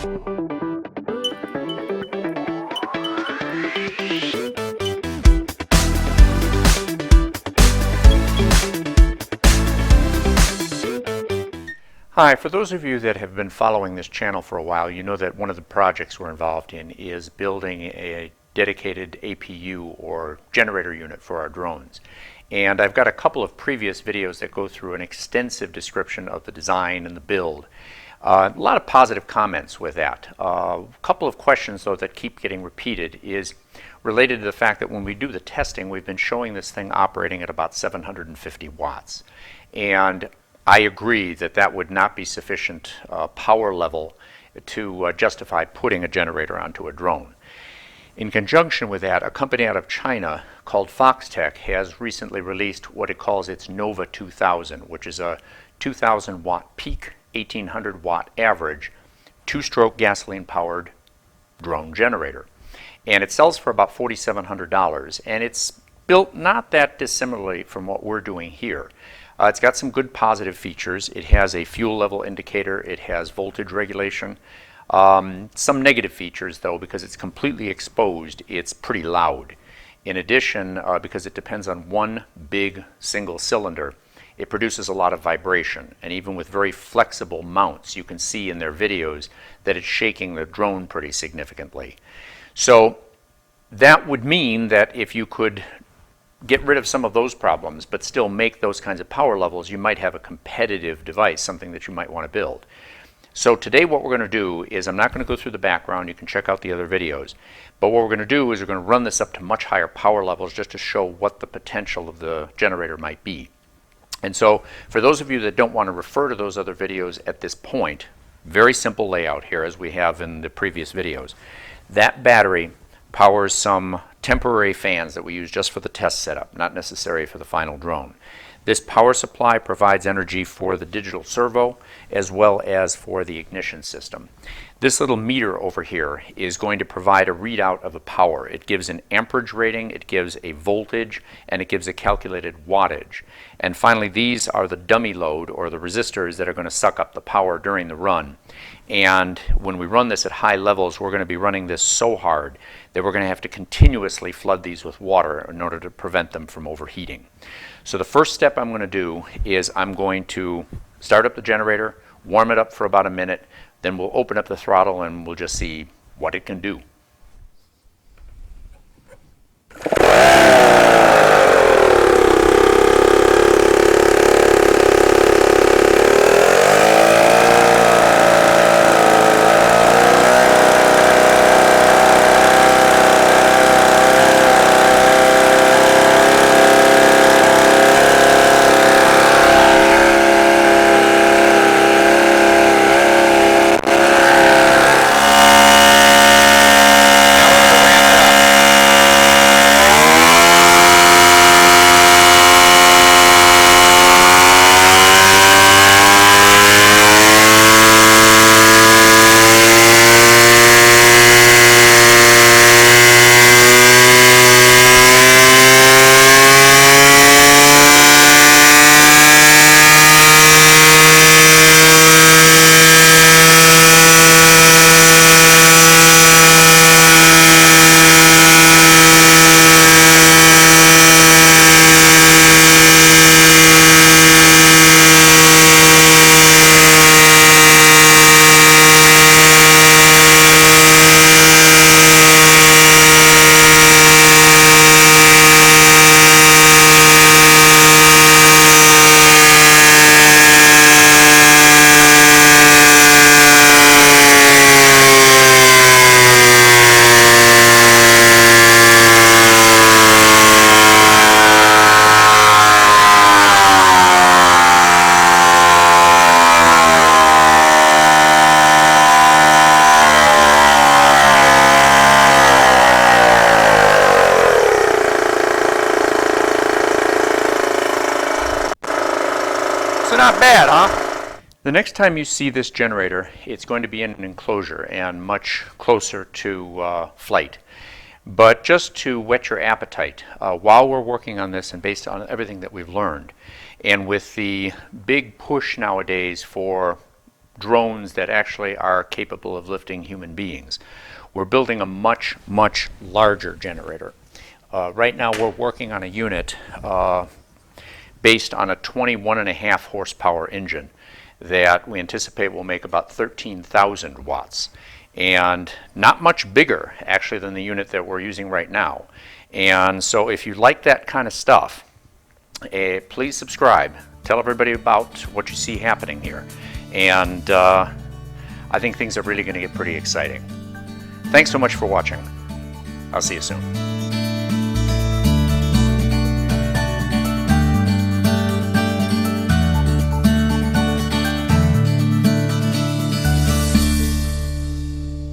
Hi, for those of you that have been following this channel for a while, you know that one of the projects we're involved in is building a dedicated APU or generator unit for our drones. And I've got a couple of previous videos that go through an extensive description of the design and the build. A lot of positive comments with that. A couple of questions though that keep getting repeated is related to the fact that when we do the testing, we've been showing this thing operating at about 750 watts. And I agree that that would not be sufficient power level to justify putting a generator onto a drone. In conjunction with that, a company out of China called Foxtech has recently released what it calls its Nova 2000, which is a 2000 watt peak, 1800 watt average, two-stroke gasoline powered drone generator. And it sells for about $4,700, and it's built not that dissimilarly from what we're doing here. It's got some good positive features. It has a fuel level indicator. It has voltage regulation. Some negative features though, because it's completely exposed, it's pretty loud. In addition, because it depends on one big single cylinder, it produces a lot of vibration. And even with very flexible mounts, you can see in their videos that it's shaking the drone pretty significantly. So that would mean that if you could get rid of some of those problems, but still make those kinds of power levels, you might have a competitive device, something that you might want to build. So today what we're going to do is, I'm not going to go through the background, you can check out the other videos, but what we're going to do is we're going to run this up to much higher power levels just to show what the potential of the generator might be. And so for those of you that don't want to refer to those other videos at this point, very simple layout here as we have in the previous videos. That battery powers some temporary fans that we use just for the test setup, not necessary for the final drone. This power supply provides energy for the digital servo as well as for the ignition system. This little meter over here is going to provide a readout of the power. It gives an amperage rating, it gives a voltage, and it gives a calculated wattage. And finally, these are the dummy load, or the resistors, that are going to suck up the power during the run. And when we run this at high levels, we're going to be running this so hard that we're going to have to continuously flood these with water in order to prevent them from overheating. So the first step I'm going to do is I'm going to start up the generator, warm it up for about a minute, then we'll open up the throttle and we'll just see what it can do. So not bad, huh? The next time you see this generator, it's going to be in an enclosure and much closer to flight. But just to whet your appetite, while we're working on this and based on everything that we've learned, and with the big push nowadays for drones that actually are capable of lifting human beings. We're building a much, much larger generator. Right now we're working on a unit based on a 21.5 horsepower engine that we anticipate will make about 13,000 watts. And not much bigger actually than the unit that we're using right now. And so if you like that kind of stuff, please subscribe. Tell everybody about what you see happening here. And I think things are really going to get pretty exciting. Thanks so much for watching. I'll see you soon.